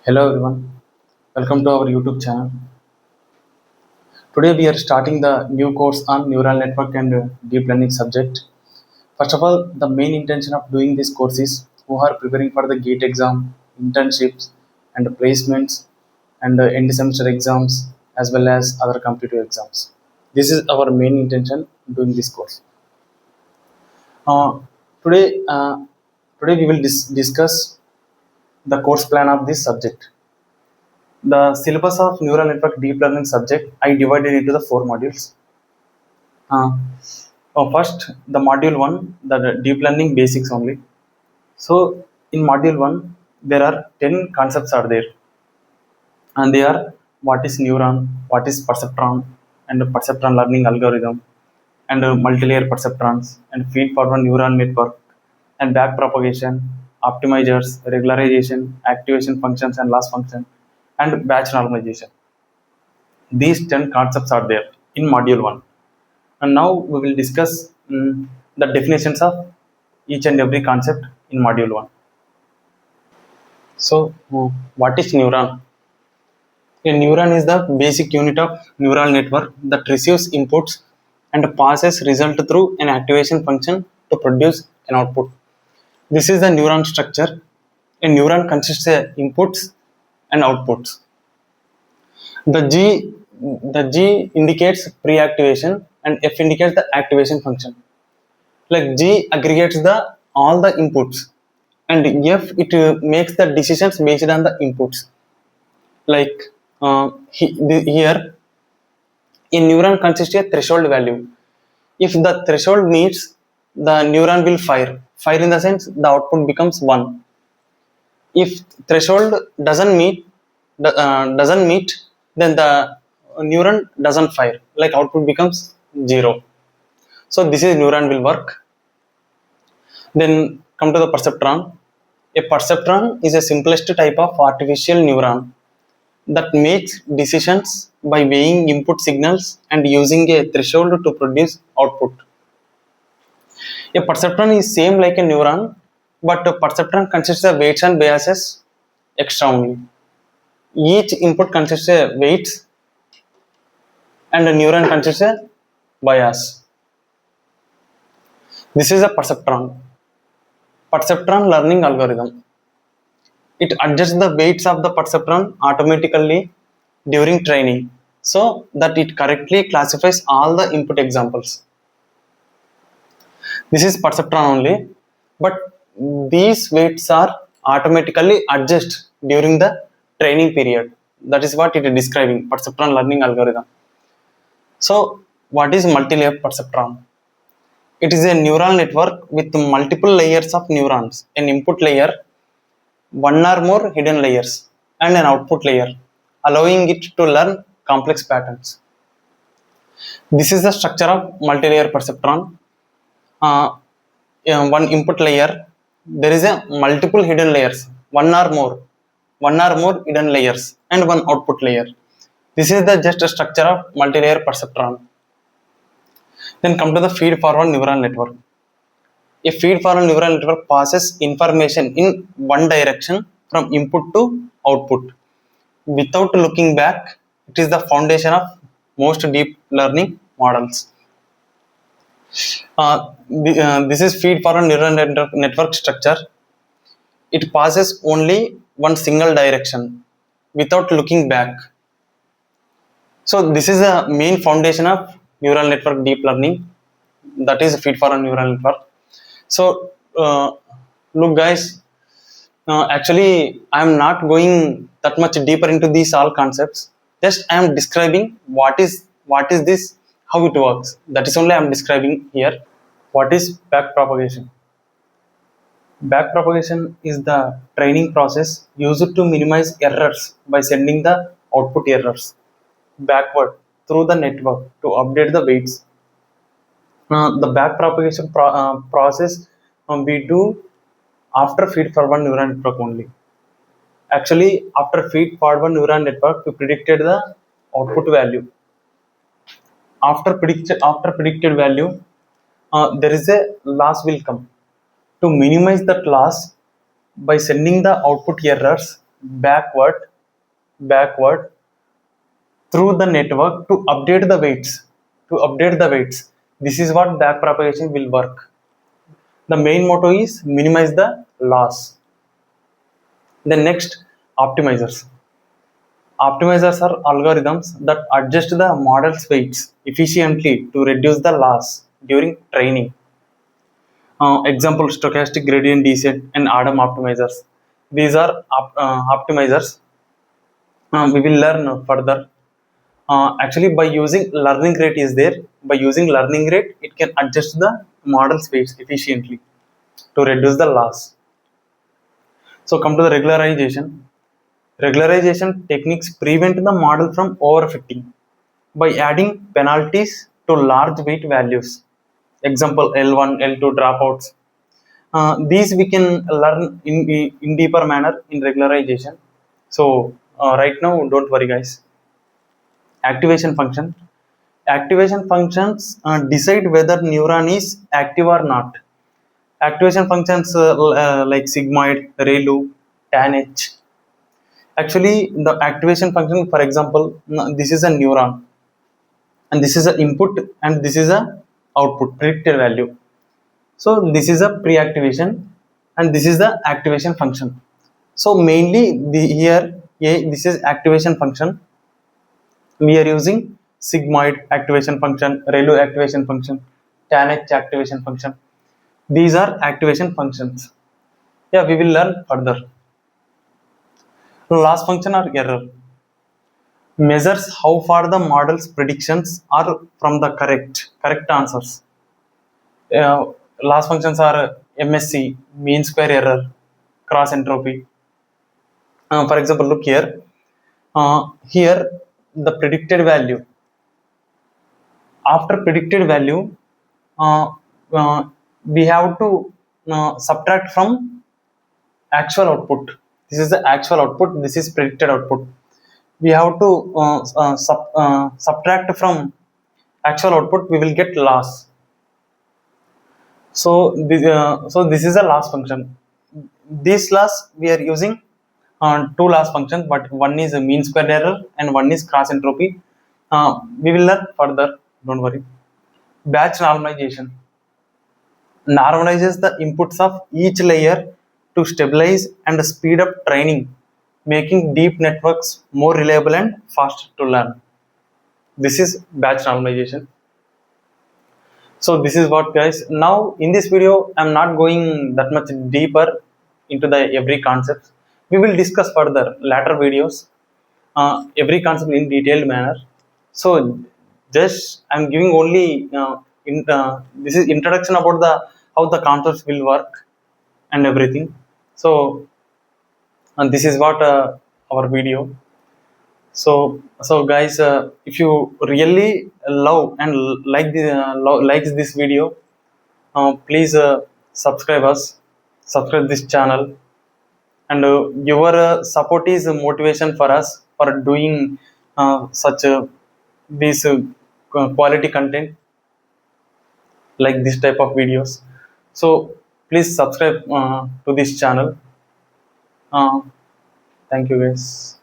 Hello everyone, welcome to our YouTube channel. Today we are starting the new course on neural network and deep learning subject. First of all, the main intention of doing this course is who are preparing for the GATE exam, internships and placements and end semester exams as well as other competitive exams. This is our main intention doing this course. Uh, today, uh, today we will discuss the course plan of this subject. The syllabus of neural network deep learning subject I divided into the four modules. Uh, First, the module one, the deep learning basics only. So, in module one, there are 10 concepts are there, and they are what is neuron, what is perceptron, and perceptron learning algorithm, and multi-layer perceptrons, and feed-forward neural network, and backpropagation, optimizers, regularization, activation functions, and loss function, and batch normalization. These 10 concepts are there in module 1. And now we will discuss the definitions of each and every concept in module 1. So, what is neuron? A neuron is the basic unit of neural network that receives inputs and passes result through an activation function to produce an output. This is the neuron structure. A neuron consists of inputs and outputs. The G the G indicates pre-activation and F indicates the activation function. Like G aggregates the all the inputs and F it makes the decisions based on the inputs. Like here, a neuron consists of a threshold value. If the threshold meets, the neuron will fire. Fire in the sense the output becomes one. If threshold doesn't meet, then the neuron doesn't fire. Like output becomes zero. So this is neuron will work. Then come to the perceptron. A perceptron is a simplest type of artificial neuron that makes decisions by weighing input signals and using a threshold to produce output. A perceptron is same like a neuron, but a perceptron consists of weights and biases extra only. Each input consists of weights and a neuron consists of bias. This is a perceptron. Perceptron learning algorithm. It adjusts the weights of the perceptron automatically during training so that it correctly classifies all the input examples. This is perceptron only, but these weights are automatically adjusted during the training period. That is what it is describing, perceptron learning algorithm. So, what is multi-layer perceptron? It is a neural network with multiple layers of neurons, an input layer, one or more hidden layers, and an output layer, allowing it to learn complex patterns. This is the structure of multi-layer perceptron. Uh, One input layer, there is a multiple hidden layers, one or more hidden layers, and one output layer. This is the just structure of multi-layer perceptron. Then come to the feed-forward neural network. A feed-forward neural network passes information in one direction from input to output without looking back. It is the foundation of most deep learning models. This is feed-forward neural network structure. It passes only one single direction without looking back. So this is the main foundation of neural network deep learning. That is feed-forward neural network. So look, guys. Actually, I am not going that much deeper into these all concepts. Just I am describing what is this, how it works. That is only I am describing here. What is backpropagation? Backpropagation is the training process used to minimize errors by sending the output errors backward through the network to update the weights. The backpropagation process we do after feed-forward neural network only. Actually, after feed-forward neural network, we predicted the output value. After predicted value, there is a loss will come. To minimize that loss by sending the output errors backward through the network to update the weights. This is what backpropagation will work. The main motto is minimize the loss. Then next, optimizers. Optimizers are algorithms that adjust the model's weights efficiently to reduce the loss during training. Example, stochastic gradient descent and Adam optimizers. These are optimizers. We will learn further. Actually, by using learning rate is there. By using learning rate, it can adjust the model's weights efficiently to reduce the loss. So come to the regularization. Regularization techniques prevent the model from overfitting by adding penalties to large weight values. Example, L1, L2 dropouts. These we can learn in deeper manner in regularization. So right now, don't worry guys. Activation function. Activation functions decide whether neuron is active or not. Activation functions like sigmoid, ReLU, TANH. Actually, the activation function, for example, this is a neuron, and this is a input, and this is a output predicted value. So this is a pre-activation, and this is the activation function. So mainly this is activation function. We are using sigmoid activation function, ReLU activation function, TANH activation function. These are activation functions. Yeah, we will learn further. Loss function or error measures how far the model's predictions are from the correct answers. Loss functions are MSE, mean square error, cross entropy. For example, look here. Here, the predicted value. After predicted value, uh, uh, we have to subtract from actual output. This is the actual output. This is predicted output. We have to subtract from actual output. We will get loss. So this is a loss function. This loss we are using two loss functions, but one is a mean square error and one is cross entropy. We will learn further. Don't worry. Batch normalization normalizes the inputs of each layer to stabilize and speed up training, making deep networks more reliable and faster to learn. This is batch normalization. So this is what guys. Now in this video I'm not going that much deeper into the every concept. We will discuss further later videos every concept in detailed manner. So just I'm giving only this is introduction about the how the concepts will work and everything. So and this is what our video. So guys, if you really love and likes this video, please subscribe this channel, and your support is a motivation for us for doing such this quality content like this type of videos. So please subscribe to this channel. uh, Thank you guys.